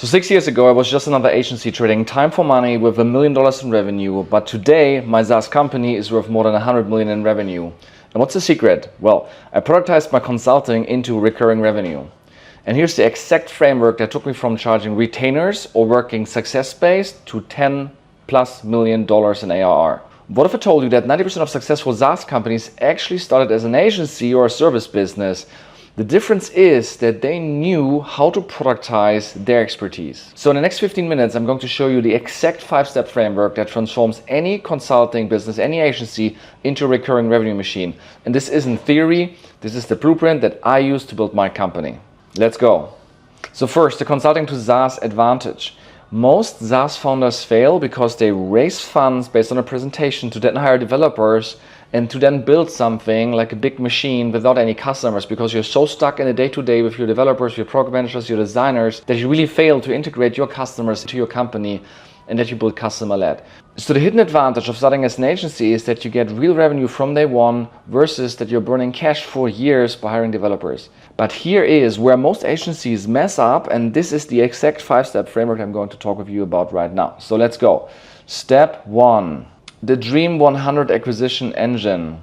So 6 years ago, I was just another agency trading time for money with $1 million in revenue. But today, my SaaS company is worth more than 100 million in revenue. And what's the secret? Well, I productized my consulting into recurring revenue. And here's the exact framework that took me from charging retainers or working success-based to $10+ million in ARR. What if I told you that 90% of successful SaaS companies actually started as an agency or a service business? The difference is that they knew how to productize their expertise. So in the next 15 minutes, I'm going to show you the exact 5-step framework that transforms any consulting business, any agency into a recurring revenue machine. And this isn't theory, this is the blueprint that I use to build my company. Let's go. So first, the consulting to SaaS advantage. Most SaaS founders fail because they raise funds based on a presentation to then hire developers and to then build something like a big machine without any customers, because you're so stuck in the day-to-day with your developers, your program managers, your designers, that you really fail to integrate your customers into your company and that you build customer-led. So the hidden advantage of starting as an agency is that you get real revenue from day one versus that you're burning cash for years by hiring developers. But here is where most agencies mess up, and this is the exact 5-step framework I'm going to talk with you about right now. So let's go. Step 1. The Dream 100 acquisition engine.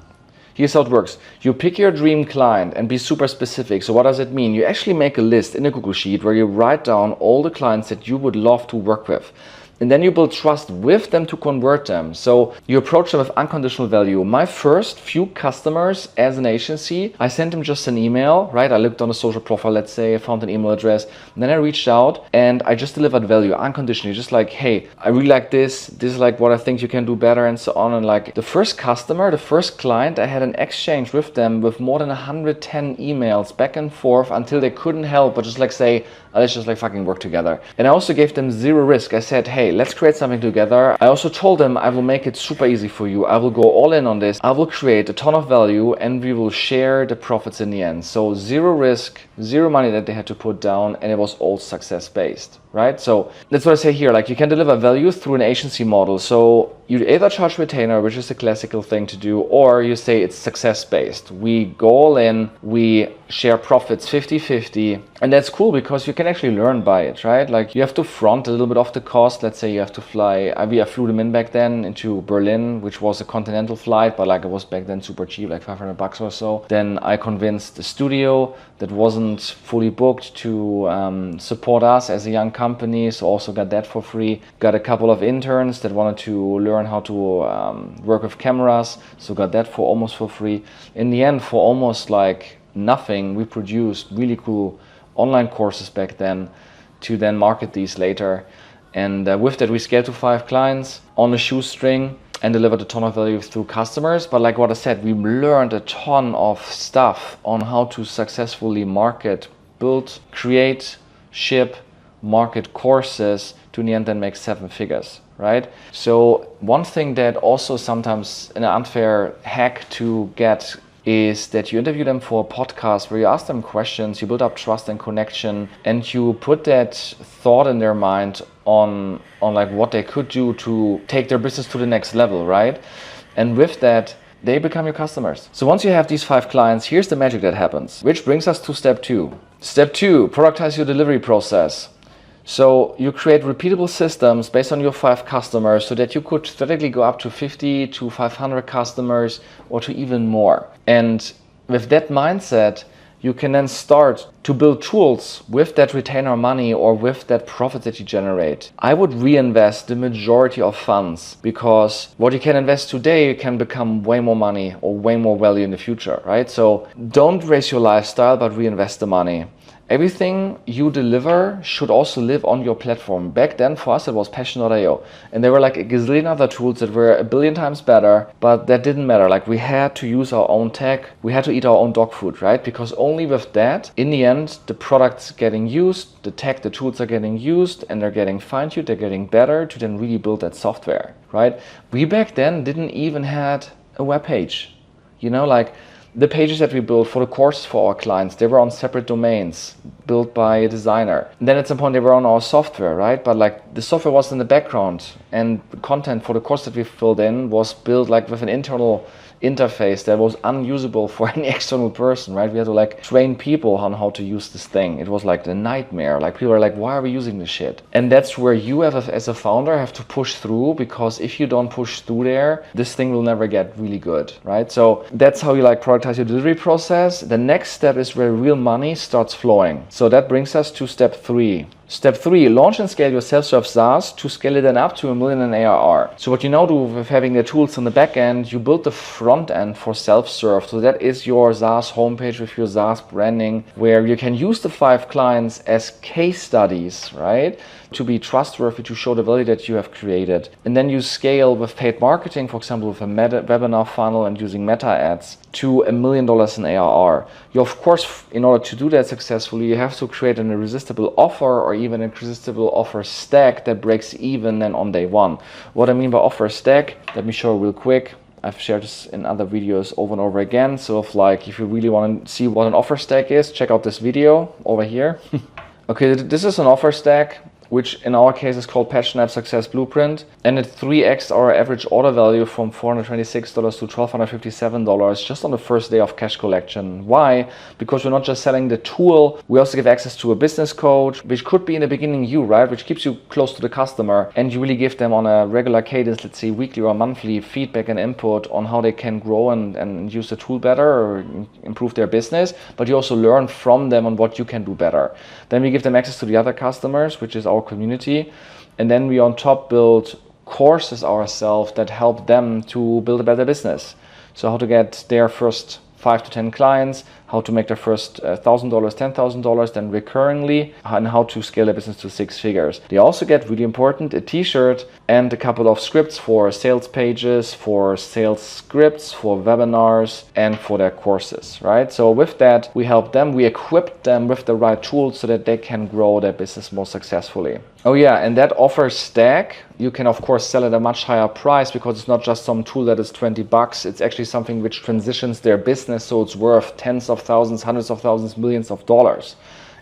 Here's how it works. You pick your dream client and be super specific. So what does it mean? You actually make a list in a Google Sheet where you write down all the clients that you would love to work with. And then you build trust with them to convert them. So you approach them with unconditional value. My first few customers as an agency, I sent them just an email, right? I looked on a social profile, let's say, I found an email address. And then I reached out and I just delivered value unconditionally. Just like, hey, I really like this. This is like what I think you can do better and so on. And like the first customer, the first client, I had an exchange with them with more than 110 emails back and forth until they couldn't help but just like say, let's just like fucking work together. And I also gave them zero risk. I said, hey, let's create something together. I also told them I will make it super easy for you. I will go all in on this. I will create a ton of value and we will share the profits in the end. So zero risk, zero money that they had to put down, and it was all success based, right? So that's what I say here. Like you can deliver value through an agency model. So you either charge retainer, which is the classical thing to do, or you say it's success based. We go all in, we share profits 50-50, and that's cool because you can actually learn by it, right? Like you have to front a little bit of the cost. Let's say you have to fly, I flew them in back then into Berlin, which was a continental flight, but like it was back then super cheap, like $500 or so. Then I convinced the studio that wasn't fully booked to support us as a young company, so also got that for free. Got a couple of interns that wanted to learn how to work with cameras, so got that for almost for free. In the end, for almost like nothing, we produced really cool online courses back then to then market these later. And with that, we scaled to 5 clients on a shoestring and delivered a ton of value through customers. But like what I said, we learned a ton of stuff on how to successfully market, build, create, ship, market courses to in the end then make 7 figures, right? So one thing that also sometimes an unfair hack to get is that you interview them for a podcast where you ask them questions, you build up trust and connection, and you put that thought in their mind on like what they could do to take their business to the next level, right? And with that, they become your customers. So once you have these 5 clients, here's the magic that happens, which brings us to step 2. Step 2, productize your delivery process. So you create repeatable systems based on your 5 customers so that you could theoretically go up to 50 to 500 customers or to even more. And with that mindset, you can then start to build tools with that retainer money or with that profit that you generate. I would reinvest the majority of funds because what you can invest today can become way more money or way more value in the future, right? So don't raise your lifestyle, but reinvest the money. Everything you deliver should also live on your platform. Back then for us it was Passion.io, and there were like a gazillion other tools that were a billion times better, but that didn't matter. Like we had to use our own tech, we had to eat our own dog food, right? Because only with that, in the end, the product's getting used, the tech, the tools are getting used, and they're getting fine-tuned, they're getting better to then really build that software, right? We back then didn't even had a web page, you know, like the pages that we built for the courses for our clients, they were on separate domains built by a designer. And then at some point they were on our software, right? But like the software was in the background and the content for the course that we filled in was built like with an internal interface that was unusable for any external person, right? We had to like train people on how to use this thing. It was like the nightmare. Like people are like, why are we using this shit? And that's where you have, as a founder, have to push through, because if you don't push through there, this thing will never get really good, right? So that's how you like productize your delivery process. The next step is where real money starts flowing. So that brings us to step 3. Step 3, launch and scale your self-serve SaaS to scale it then up to $1 million in ARR. So what you now do with having the tools on the back end, you build the front end for self-serve. So that is your SaaS homepage with your SaaS branding, where you can use the 5 clients as case studies, right? To be trustworthy, to show the value that you have created. And then you scale with paid marketing, for example, with a webinar funnel and using meta ads, to $1 million in ARR. You, of course, in order to do that successfully, you have to create an irresistible offer, or even an irresistible offer stack that breaks even then on day one. What I mean by offer stack, let me show real quick. I've shared this in other videos over and over again. So if you really want to see what an offer stack is, check out this video over here. Okay, this is an offer stack, which in our case is called Passion App Success Blueprint, and it 3x our average order value from $426 to $1,257 just on the first day of cash collection. Why? Because we're not just selling the tool, we also give access to a business coach, which could be in the beginning you, right? Which keeps you close to the customer, and you really give them on a regular cadence, let's say weekly or monthly, feedback and input on how they can grow and use the tool better or improve their business, but you also learn from them on what you can do better. Then we give them access to the other customers, which is our community, and then we on top build courses ourselves that help them to build a better business. So how to get their first 5 to 10 clients, how to make their first $1,000, $10,000, then recurringly, and how to scale their business to 6 figures. They also get, really important, a t-shirt and a couple of scripts for sales pages, for sales scripts, for webinars, and for their courses, right? So with that, we help them, we equip them with the right tools so that they can grow their business more successfully. Oh yeah, and that offer stack, you can of course sell at a much higher price, because it's not just some tool that is $20. It's actually something which transitions their business, so it's worth tens of thousands, hundreds of thousands, millions of dollars.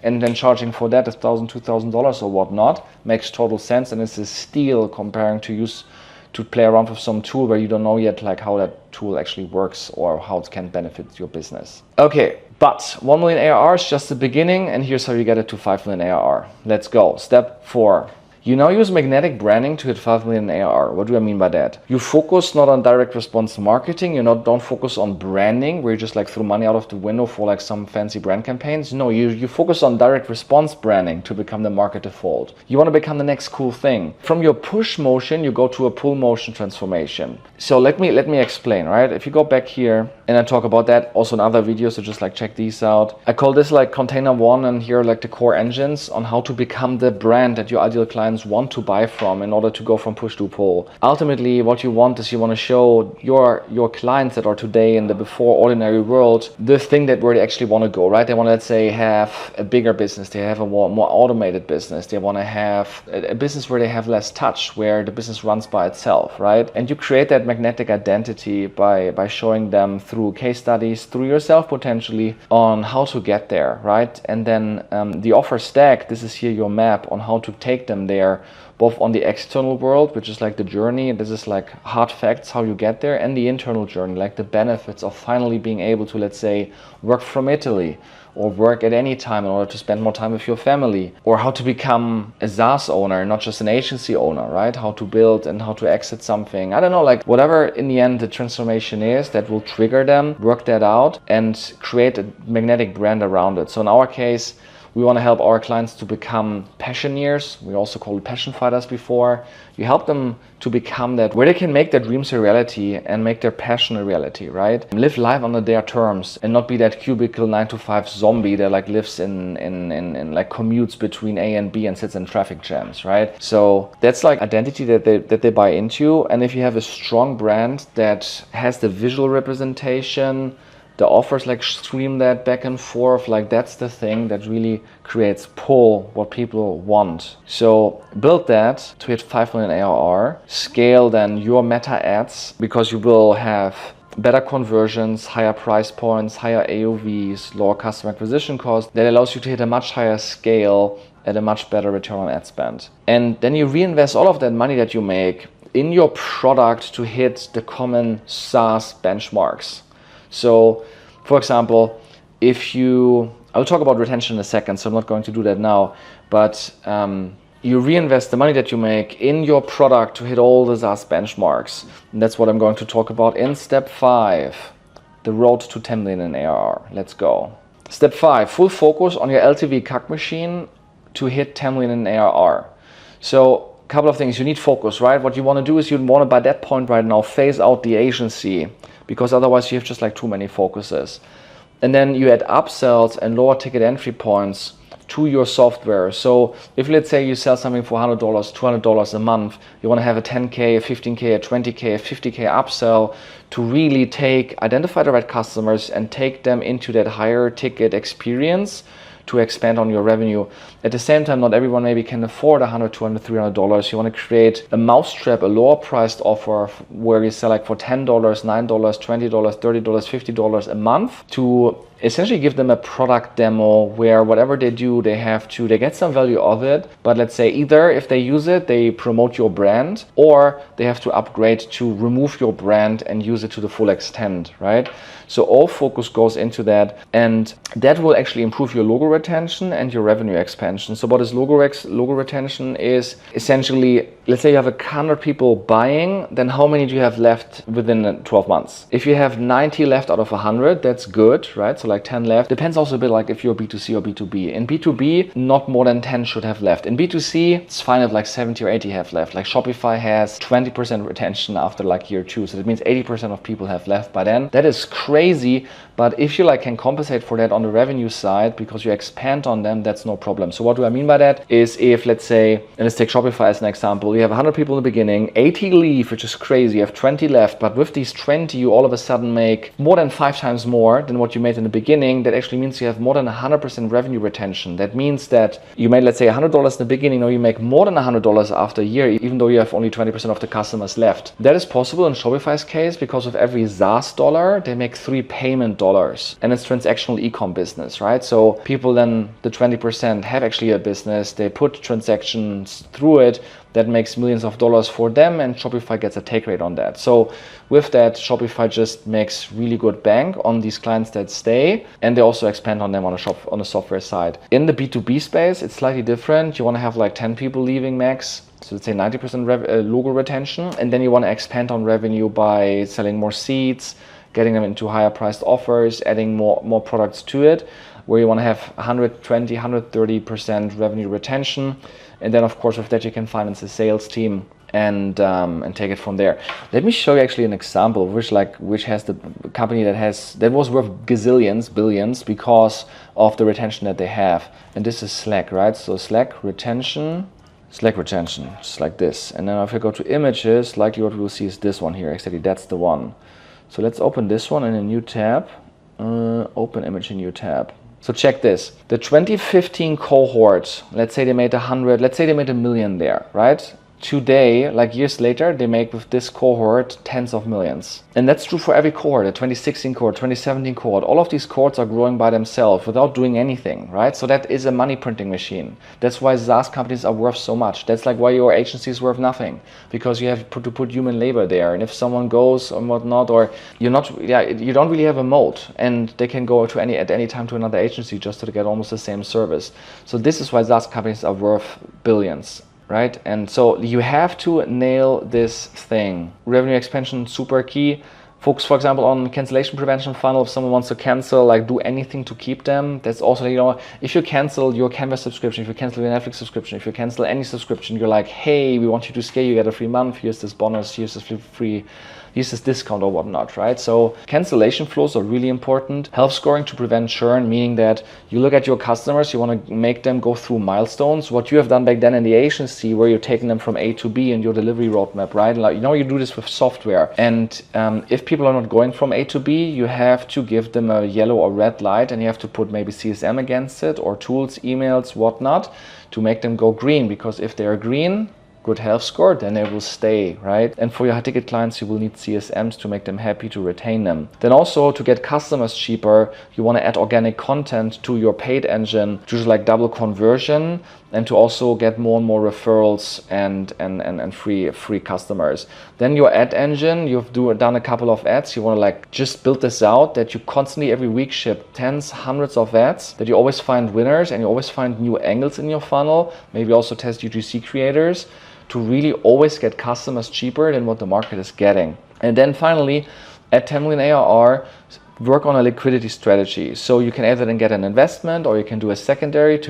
And then charging for that $1,000, $2,000 or whatnot makes total sense, and it's a steal comparing to play around with some tool where you don't know yet like how that tool actually works or how it can benefit your business. Okay, but 1 million ARR is just the beginning, and here's how you get it to 5 million ARR. Let's go. Step 4. You now use magnetic branding to hit 5 million ARR. What do I mean by that? You focus not on direct response marketing. Don't focus on branding, where you just like throw money out of the window for like some fancy brand campaigns. No, you focus on direct response branding to become the market default. You want to become the next cool thing. From your push motion, you go to a pull motion transformation. So let me explain, right? If you go back here, and I talk about that also in other videos, so just like check these out. I call this like container 1, and here like the core engines on how to become the brand that your ideal clients want to buy from in order to go from push to pull. Ultimately, what you want is you want to show your clients that are today in the before ordinary world the thing that where they actually want to go, right? They want to, let's say, have a bigger business, they have a more automated business, they want to have a business where they have less touch, where the business runs by itself, right? And you create that magnetic identity by showing them through case studies, through yourself potentially, on how to get there, right? And then the offer stack, this is here your map on how to take them there, both on the external world, which is like the journey, and this is like hard facts how you get there, and the internal journey, like the benefits of finally being able to, let's say, work from Italy, or work at any time in order to spend more time with your family, or how to become a SaaS owner, not just an agency owner, right? How to build and how to exit something. I don't know, like whatever in the end the transformation is that will trigger them, work that out and create a magnetic brand around it. So in our case, we want to help our clients to become passioneers. We also call it passion fighters before. You help them to become that, where they can make their dreams a reality and make their passion a reality, right? Live life under their terms and not be that cubicle 9-to-5 zombie that like lives in like commutes between A and B and sits in traffic jams, right? So that's like identity that they buy into. And if you have a strong brand that has the visual representation, the offers like stream that back and forth, like that's the thing that really creates pull, what people want. So build that to hit 5 million ARR, scale then your meta ads, because you will have better conversions, higher price points, higher AOVs, lower customer acquisition costs. That allows you to hit a much higher scale at a much better return on ad spend. And then you reinvest all of that money that you make in your product to hit the common SaaS benchmarks. So, for example, I'll talk about retention in a second, so I'm not going to do that now, but you reinvest the money that you make in your product to hit all the SaaS benchmarks. And that's what I'm going to talk about in step 5, the road to 10 million in ARR. Let's go. Step 5, full focus on your LTV CAC machine to hit 10 million in ARR. So a couple of things, you need focus, right? What you want to do is you want to, by that point right now, phase out the agency, because otherwise you have just like too many focuses. And then you add upsells and lower ticket entry points to your software. So if, let's say, you sell something for $100, $200 a month, you want to have a 10K, a 15K, a 20K, a 50K upsell to really identify the right customers and take them into that higher ticket experience to expand on your revenue. At the same time, not everyone maybe can afford $100, $200, $300. You want to create a mousetrap, a lower priced offer where you sell like for $10, $9, $20, $30, $50 a month to essentially give them a product demo where whatever they do, they get some value of it. But let's say either if they use it, they promote your brand, or they have to upgrade to remove your brand and use it to the full extent, right? So all focus goes into that, and that will actually improve your logo retention and your revenue expansion. So what is logo retention is essentially, let's say you have 100 people buying, then how many do you have left within 12 months? If you have 90 left out of 100, that's good, right? So like 10 left. Depends also a bit like if you're B2C or B2B. In B2B, not more than 10 should have left. In B2C, it's fine if like 70 or 80 have left. Like Shopify has 20% retention after like year 2. So that means 80% of people have left by then. That is crazy, but if you like can compensate for that on the revenue side because you expand on them, that's no problem. So what do I mean by that is if, let's say, and let's take Shopify as an example, you have 100 people in the beginning, 80 leave, which is crazy, you have 20 left, but with these 20, you all of a sudden make more than 5 times more than what you made in the beginning. That actually means you have more than 100% revenue retention. That means that you made, let's say, $100 in the beginning, or you make more than $100 after a year, even though you have only 20% of the customers left. That is possible in Shopify's case because of every SaaS dollar, they make 3 payment dollars, and it's transactional e-com business, right? So people then, the 20% have actually a business, they put transactions through it, that makes millions of dollars for them, and Shopify gets a take rate on that. So with that, Shopify just makes really good bank on these clients that stay, and they also expand on them on the software side. In the B2B space, it's slightly different. You want to have like 10 people leaving max, so let's say 90% logo retention, and then you want to expand on revenue by selling more seats, getting them into higher priced offers, adding more products to it, where you want to have 120, 130% revenue retention. And then of course with that you can finance a sales team and take it from there. Let me show you actually an example which has the company that was worth gazillions, billions because of the retention that they have. And this is Slack, right? So Slack retention, just like this. And then if I go to images, likely what we'll see is this one here. Exactly, that's the one. So let's open this one in a new tab. Open image in new tab. So check this. The 2015 cohort, let's say they made 100, let's say they made $1 million there, right? Today, like years later, they make with this cohort tens of millions. And that's true for every cohort, the 2016 cohort, 2017 cohort. All of these cohorts are growing by themselves without doing anything, right? So that is a money printing machine. That's why SaaS companies are worth so much. That's like why your agency is worth nothing, because you have to put human labor there. And if someone goes or whatnot, or you don't really have a moat, and they can go to at any time to another agency just to get almost the same service. So this is why SaaS companies are worth billions. Right? And so you have to nail this thing. Revenue expansion, super key. Focus, for example, on cancellation prevention funnel. If someone wants to cancel, like do anything to keep them. That's also, if you cancel your Canvas subscription, if you cancel your Netflix subscription, if you cancel any subscription, you're like, hey, we want you to scale, you get a free month, here's this bonus, here's this discount or whatnot, right? So cancellation flows are really important. Health scoring to prevent churn, meaning that you look at your customers, you want to make them go through milestones. What you have done back then in the agency, where you're taking them from A to B in your delivery roadmap, right? Like, you do this with software. And if people are not going from A to B, you have to give them a yellow or red light, and you have to put maybe CSM against it, or tools, emails, whatnot, to make them go green. Because if they are green, good health score, then they will stay, right? And for your high ticket clients, you will need CSMs to make them happy, to retain them. Then also to get customers cheaper, you want to add organic content to your paid engine to just like double conversion, and to also get more and more referrals and free customers. Then your ad engine, you've done a couple of ads, you want to like just build this out, that you constantly every week ship tens, hundreds of ads, that you always find winners and you always find new angles in your funnel, maybe also test UGC creators, to really always get customers cheaper than what the market is getting. And then finally, at 10 million ARR, work on a liquidity strategy. So you can either then get an investment, or you can do a secondary to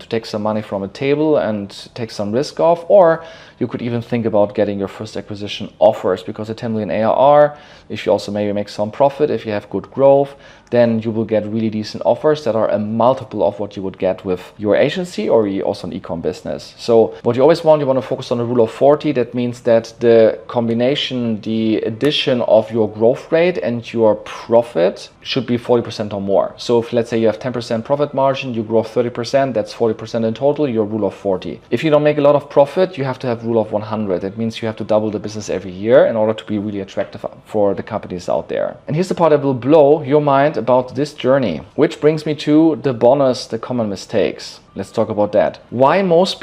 take some money from a table and take some risk off, or you could even think about getting your first acquisition offers, because at 10 million ARR, if you also maybe make some profit, if you have good growth, then you will get really decent offers that are a multiple of what you would get with your agency or also an e-com business. So what you always want to focus on the rule of 40. That means that the combination, the addition of your growth rate and your profit should be 40% or more. So if let's say you have 10% profit margin, you grow 30%, that's 40% in total, your rule of 40. If you don't make a lot of profit, you have to have rule of 100. That means you have to double the business every year in order to be really attractive for the companies out there. And here's the part that will blow your mind about this journey, which brings me to the bonus, the common mistakes. Let's talk about that. Why most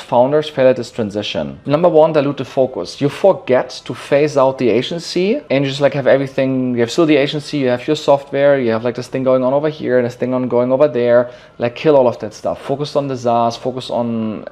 founders fail at this transition. Number one, dilute the focus. You forget to phase out the agency and you just like have everything. You have still the agency, you have your software, you have like this thing going on over here and this thing going over there. Like kill all of that stuff. Focus on the SaaS, focus on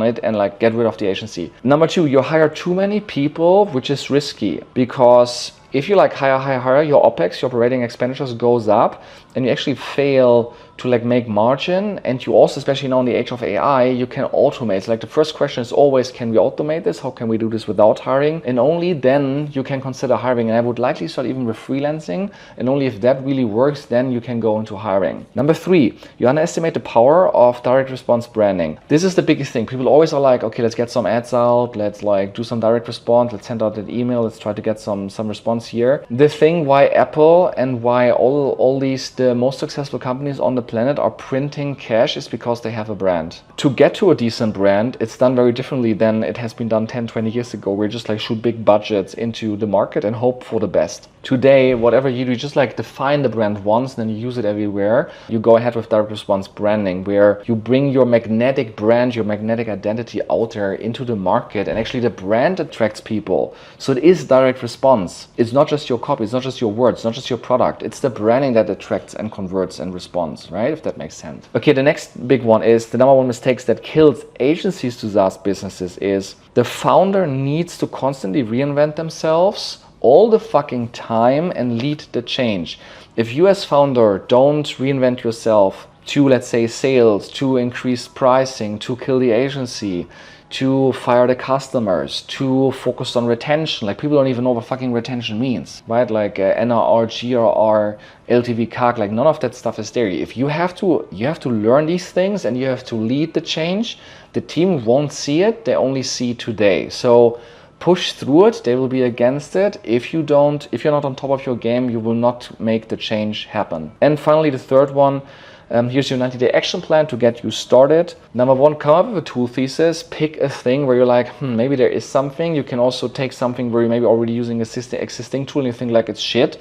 it, and like get rid of the agency. Number two, you hire too many people, which is risky, because if you like hire, your OPEX, your operating expenditures goes up, and you actually fail to like make margin. And you also, especially now in the age of AI, you can automate. Like the first question is always, can we automate this? How can we do this without hiring? And only then you can consider hiring. And I would likely start even with freelancing. And only if that really works, then you can go into hiring. Number three, you underestimate the power of direct response branding. This is the biggest thing. People always are like, okay, let's get some ads out. Let's like do some direct response. Let's send out an email. Let's try to get some response here. The thing why Apple and why all these the most successful companies on the planet are printing cash is because they have a brand. To get to a decent brand, it's done very differently than it has been done 10, 20 years ago, where you just like shoot big budgets into the market and hope for the best. Today, whatever you do, just like define the brand once, then you use it everywhere. You go ahead with direct response branding, where you bring your magnetic brand, your magnetic identity out there into the market, and actually the brand attracts people. So it is direct response. It's not just your copy, it's not just your words, it's not just your product. It's the branding that attracts and converts and responds, right? If that makes sense. Okay, the next big one is the number one mistakes that kills agencies to SaaS businesses is the founder needs to constantly reinvent themselves all the fucking time and lead the change. If you as founder don't reinvent yourself to, let's say, sales, to increase pricing, to kill the agency, to fire the customers, to focus on retention. Like people don't even know what fucking retention means, right? Like NRR, GRR, LTV, CAC, like none of that stuff is there. If you have to learn these things and you have to lead the change. The team won't see it, they only see today. So push through it, they will be against it. If you're not on top of your game, you will not make the change happen. And finally, the third one, here's your 90-day action plan to get you started. Number one, come up with a tool thesis. Pick a thing where you're like, maybe there is something. You can also take something where you're maybe already using existing tool and you think like it's shit.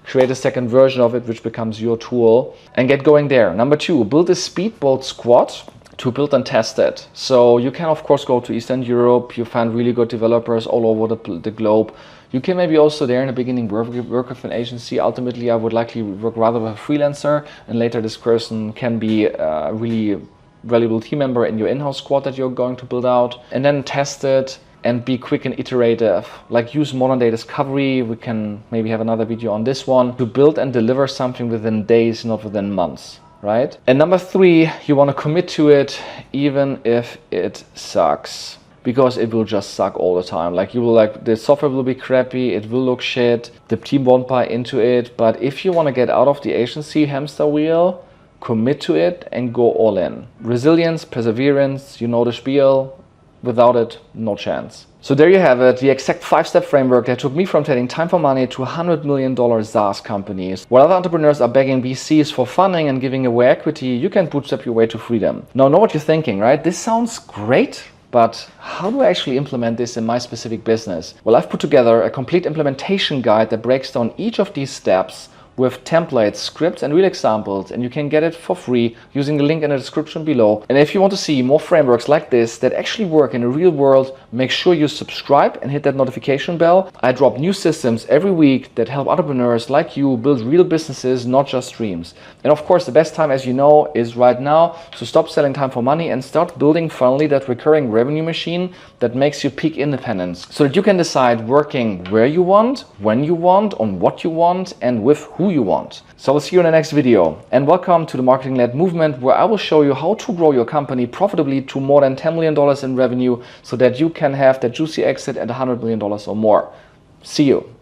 Create a second version of it, which becomes your tool, and get going there. Number two, build a speedboat squad to build and test it. So you can of course go to Eastern Europe, you find really good developers all over the globe. You can maybe also there in the beginning work with an agency. Ultimately, I would likely work rather with a freelancer, and later this person can be a really valuable team member in your in-house squad that you're going to build out. And then test it and be quick and iterative. Like use modern day discovery. We can maybe have another video on this one, to build and deliver something within days, not within months. Right? And number three, you want to commit to it even if it sucks, because it will just suck all the time. Like the software will be crappy, it will look shit, the team won't buy into it. But if you want to get out of the agency hamster wheel, commit to it and go all in. Resilience, perseverance, you know the spiel. Without it, no chance. So there you have it, the exact 5-step framework that took me from trading time for money to $100 million SaaS companies. While other entrepreneurs are begging VCs for funding and giving away equity, you can bootstrap your way to freedom. Now, know what you're thinking, right? This sounds great, but how do I actually implement this in my specific business? Well, I've put together a complete implementation guide that breaks down each of these steps with templates, scripts, and real examples, and you can get it for free using the link in the description below. And if you want to see more frameworks like this that actually work in the real world, make sure you subscribe and hit that notification bell. I drop new systems every week that help entrepreneurs like you build real businesses, not just dreams. And of course, the best time, as you know, is right now. So stop selling time for money and start building finally that recurring revenue machine that makes you peak independence, so that you can decide working where you want, when you want, on what you want, and with who you want. So I'll see you in the next video, and welcome to the Marketing-Led Movement, where I will show you how to grow your company profitably to more than $10 million in revenue so that you can have that juicy exit at $100 million or more. See you.